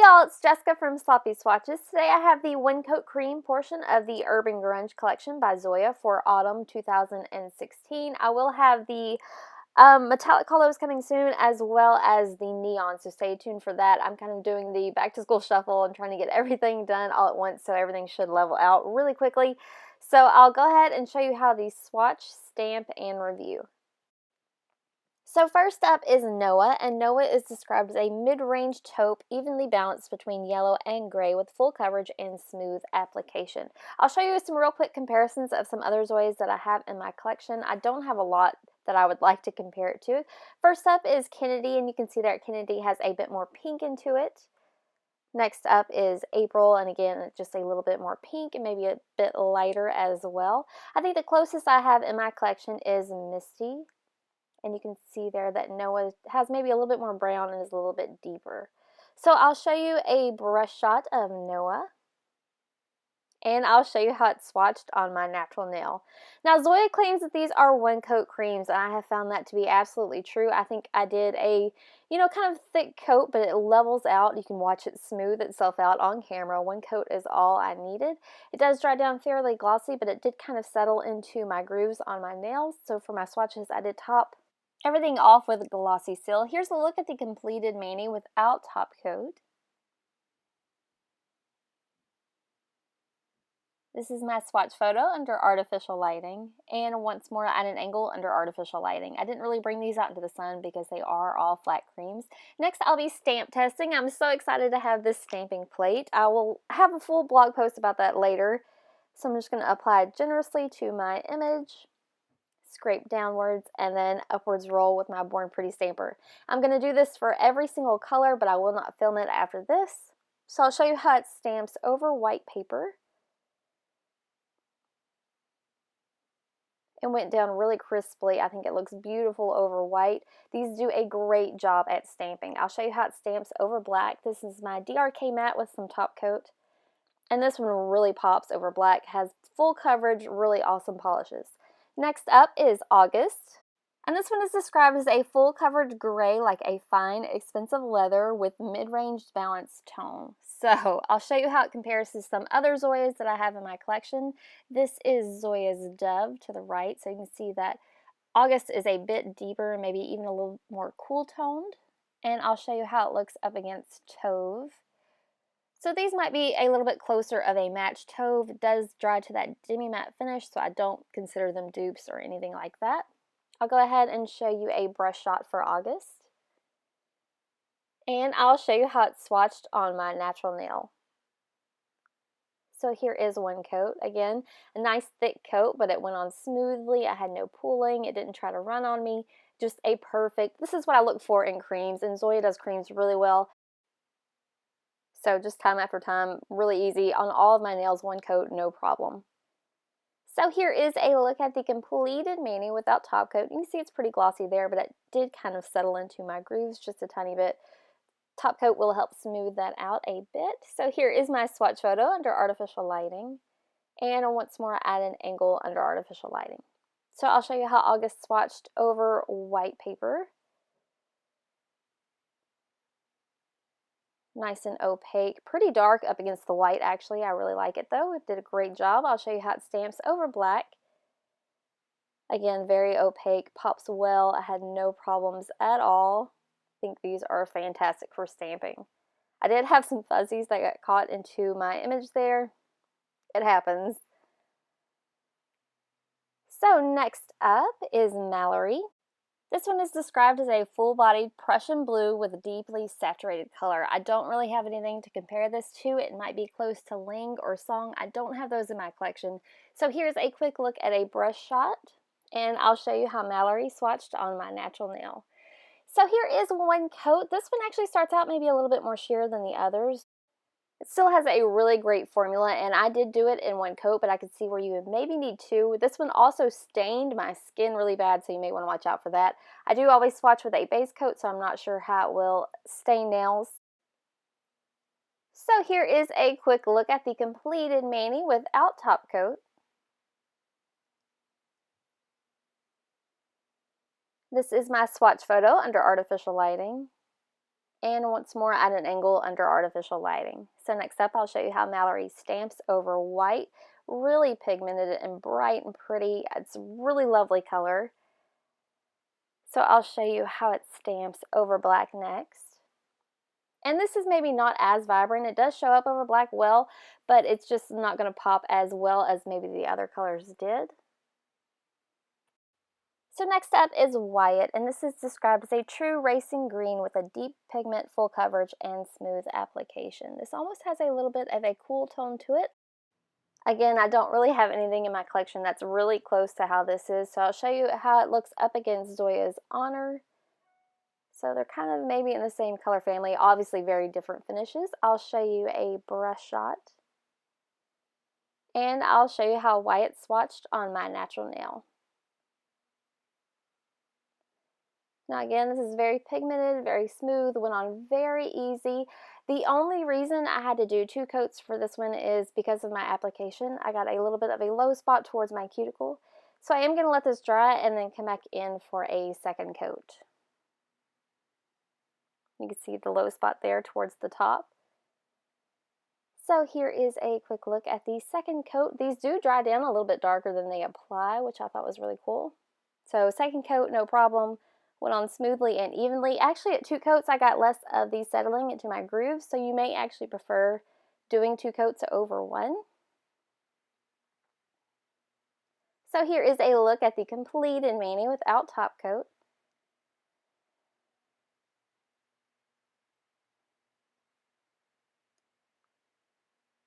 y'all, it's Jessica from Sloppy Swatches. Today I have the One Coat Cream portion of the Urban Grunge collection by Zoya for autumn 2016. I will have the metallic colors coming soon, as well as the neon, so stay tuned for that. I'm kind of doing the back to school shuffle and trying to get everything done all at once, so everything should level out really quickly. So I'll go ahead and show you how these swatch, stamp, and review. So first up is Noah, and Noah is described as a mid-range taupe, evenly balanced between yellow and gray with full coverage and smooth application. I'll show you some real quick comparisons of some other Zoyas that I have in my collection. I don't have a lot that I would like to compare it to. First up is Kennedy, and you can see that Kennedy has a bit more pink into it. Next up is April, and again, just a little bit more pink and maybe a bit lighter as well. I think the closest I have in my collection is Misty. And you can see there that Noah has maybe a little bit more brown and is a little bit deeper. So I'll show you a brush shot of Noah. And I'll show you how it's swatched on my natural nail. Now, Zoya claims that these are one coat creams, and I have found that to be absolutely true. I think I did a, kind of thick coat, but it levels out. You can watch it smooth itself out on camera. One coat is all I needed. It does dry down fairly glossy, but it did kind of settle into my grooves on my nails. So for my swatches, I did top everything off with a glossy seal. Here's a look at the completed mani without top coat. This is my swatch photo under artificial lighting, and once more at an angle under artificial lighting. I didn't really bring these out into the sun because they are all flat creams. Next, I'll be stamp testing. I'm so excited to have this stamping plate. I will have a full blog post about that later. So I'm just going to apply generously to my image, scrape downwards, and then upwards roll with my Born Pretty stamper. I'm going to do this for every single color, but I will not film it after this. So I'll show you how it stamps over white paper. It went down really crisply. I think it looks beautiful over white. These do a great job at stamping. I'll show you how it stamps over black. This is my DRK matte with some top coat. And this one really pops over black, has full coverage, really awesome polishes. Next up is August, and this one is described as a full coverage gray, like a fine, expensive leather with mid-range balanced tone. So I'll show you how it compares to some other Zoyas that I have in my collection. This is Zoya's Dove to the right, so you can see that August is a bit deeper, maybe even a little more cool toned. And I'll show you how it looks up against Tauve. So these might be a little bit closer of a match tauve. It does dry to that demi-matte finish, so I don't consider them dupes or anything like that. I'll go ahead and show you a brush shot for August. And I'll show you how it's swatched on my natural nail. So here is one coat. Again, a nice thick coat, but it went on smoothly. I had no pooling. It didn't try to run on me. Just a perfect, this is what I look for in creams, and Zoya does creams really well. So just time after time, really easy. On all of my nails, one coat, no problem. So here is a look at the completed mani without top coat. You can see it's pretty glossy there, but it did kind of settle into my grooves just a tiny bit. Top coat will help smooth that out a bit. So here is my swatch photo under artificial lighting. And once more at an angle under artificial lighting. So I'll show you how August swatched over white paper. Nice and opaque, pretty dark up against the white actually. I really like it though. It did a great job. I'll show you how it stamps over black. Again, very opaque, pops well. I had no problems at all. I think these are fantastic for stamping. I did have some fuzzies that got caught into my image there. It happens. So next up is Mallory. This one is described as a full-bodied Prussian blue with a deeply saturated color. I don't really have anything to compare this to. It might be close to Ling or Song. I don't have those in my collection. So here's a quick look at a brush shot, and I'll show you how Mallory swatched on my natural nail. So here is one coat. This one actually starts out maybe a little bit more sheer than the others. It still has a really great formula, and I did do it in one coat, but I could see where you would maybe need two. This one also stained my skin really bad, so you may want to watch out for that. I do always swatch with a base coat, so I'm not sure how it will stain nails. So here is a quick look at the completed mani without top coat. This is my swatch photo under artificial lighting. and once more at an angle under artificial lighting. So next up, I'll show you how Mallory stamps over white. Really pigmented and bright and pretty. It's a really lovely color. So I'll show you how it stamps over black next. And this is maybe not as vibrant. It does show up over black well, but it's just not going to pop as well as maybe the other colors did. So next up is Wyatt, and this is described as a true racing green with a deep pigment, full coverage, and smooth application. This almost has a little bit of a cool tone to it. Again, I don't really have anything in my collection that's really close to how this is, so I'll show you how it looks up against Zoya's Honor. So they're kind of maybe in the same color family, obviously very different finishes. I'll show you a brush shot, and I'll show you how Wyatt swatched on my natural nail. Now again, this is very pigmented, very smooth, went on very easy. The only reason I had to do 2 coats for this one is because of my application. I got a little bit of a low spot towards my cuticle. So I am going to let this dry and then come back in for a second coat. You can see the low spot there towards the top. So here is a quick look at the second coat. These do dry down a little bit darker than they apply, which I thought was really cool. So second coat, no problem. Went on smoothly and evenly. Actually, at 2 coats, I got less of the settling into my grooves, so you may actually prefer doing 2 coats over 1. So here is a look at the completed mani without top coat.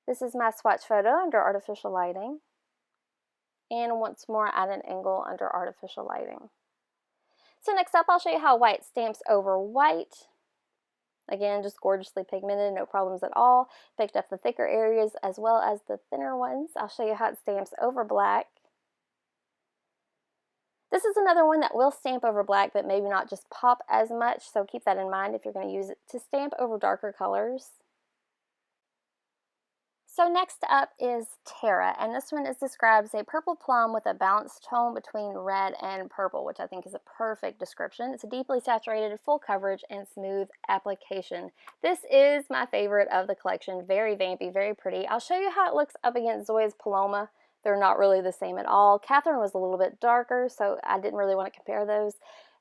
This is my swatch photo under artificial lighting, and once more at an angle under artificial lighting. So next up, I'll show you how Wyatt stamps over white. Again, just gorgeously pigmented, no problems at all. Picked up the thicker areas as well as the thinner ones. I'll show you how it stamps over black. This is another one that will stamp over black, but maybe not just pop as much, so keep that in mind if you're going to use it to stamp over darker colors. So next up is Terra, and this one is described as a purple plum with a balanced tone between red and purple, which I think is a perfect description. It's a deeply saturated, full coverage, and smooth application. This is my favorite of the collection. Very vampy, very pretty. I'll show you how it looks up against Zoya's Paloma. They're not really the same at all. Catherine was a little bit darker, so I didn't really want to compare those.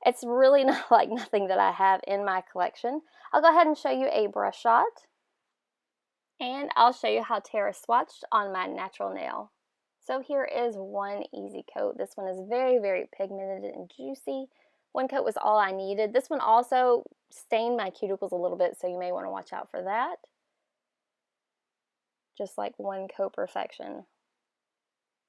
It's really not like nothing that I have in my collection. I'll go ahead and show you a brush shot. And I'll show you how Terra swatched on my natural nail. So here is one easy coat. This one is very, very pigmented and juicy. 1 coat was all I needed. This one also stained my cuticles a little bit, so you may want to watch out for that. Just like 1 coat perfection.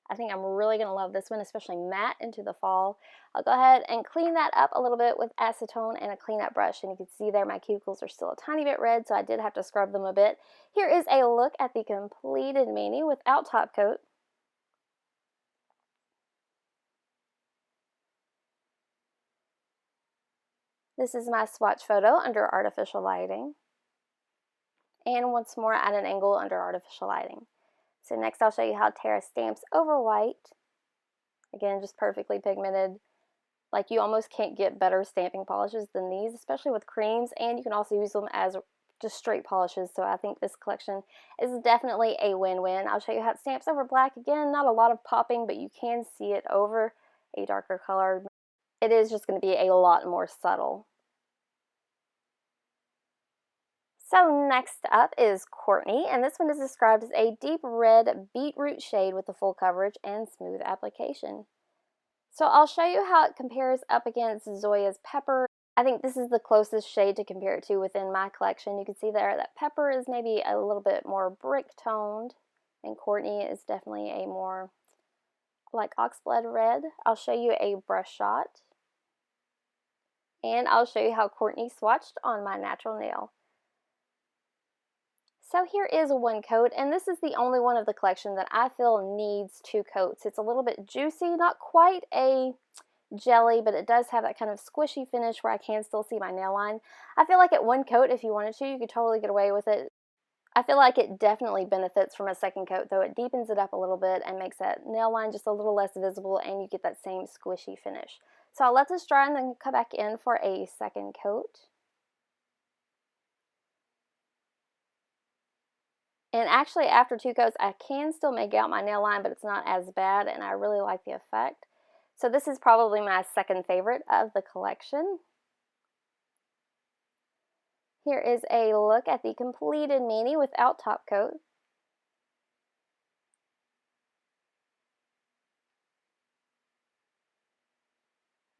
I think I'm really going to love this one, especially matte into the fall. I'll go ahead and clean that up a little bit with acetone and a cleanup brush. And you can see there my cuticles are still a tiny bit red, so I did have to scrub them a bit. Here is a look at the completed mani without top coat. This is my swatch photo under artificial lighting. And once more at an angle under artificial lighting. So next I'll show you how Terra stamps over white. Again, just perfectly pigmented. Like you almost can't get better stamping polishes than these, especially with creams, and you can also use them as just straight polishes. So I think this collection is definitely a win-win. I'll show you how it stamps over black. Again, not a lot of popping, but you can see it over a darker color. It is just going to be a lot more subtle. So next up is Courtney, and this one is described as a deep red beetroot shade with a full coverage and smooth application. So I'll show you how it compares up against Zoya's Pepper. I think this is the closest shade to compare it to within my collection. You can see there that Pepper is maybe a little bit more brick toned, and Courtney is definitely a more like oxblood red. I'll show you a brush shot, and I'll show you how Courtney swatched on my natural nail. So here is 1 coat, and this is the only one of the collection that I feel needs 2 coats. It's a little bit juicy, not quite a jelly, but it does have that kind of squishy finish where I can still see my nail line. I feel like at 1 coat, if you wanted to, you could totally get away with it. I feel like it definitely benefits from a second coat, though. It deepens it up a little bit and makes that nail line just a little less visible, and you get that same squishy finish. So I'll let this dry and then come back in for a second coat. And actually, after 2 coats, I can still make out my nail line, but it's not as bad, and I really like the effect. So this is probably my second favorite of the collection. Here is a look at the completed mani without top coat.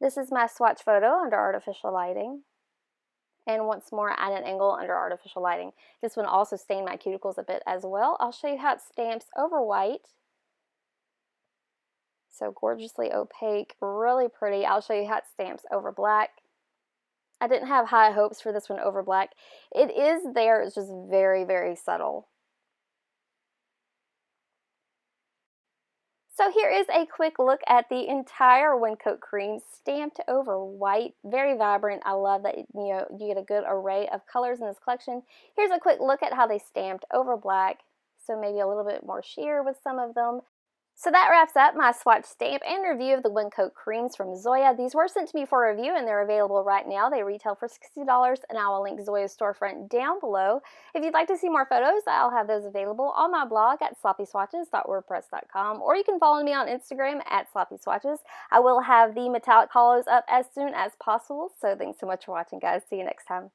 This is my swatch photo under artificial lighting. And once more at an angle under artificial lighting. This one also stained my cuticles a bit as well. I'll show you how it stamps over white. So gorgeously opaque, really pretty. I'll show you how it stamps over black. I didn't have high hopes for this one over black. It is there, it's just very, very subtle. So here is a quick look at the entire One Coat Cream stamped over white. Very vibrant. I love that you get a good array of colors in this collection. Here's a quick look at how they stamped over black. So maybe a little bit more sheer with some of them. So that wraps up my swatch stamp and review of the One Coat Creams from Zoya. These were sent to me for review and they're available right now. They retail for $60 and I will link Zoya's storefront down below. If you'd like to see more photos, I'll have those available on my blog at sloppyswatches.wordpress.com, or you can follow me on Instagram at sloppyswatches. I will have the metallic hollows up as soon as possible. So thanks so much for watching, guys. See you next time.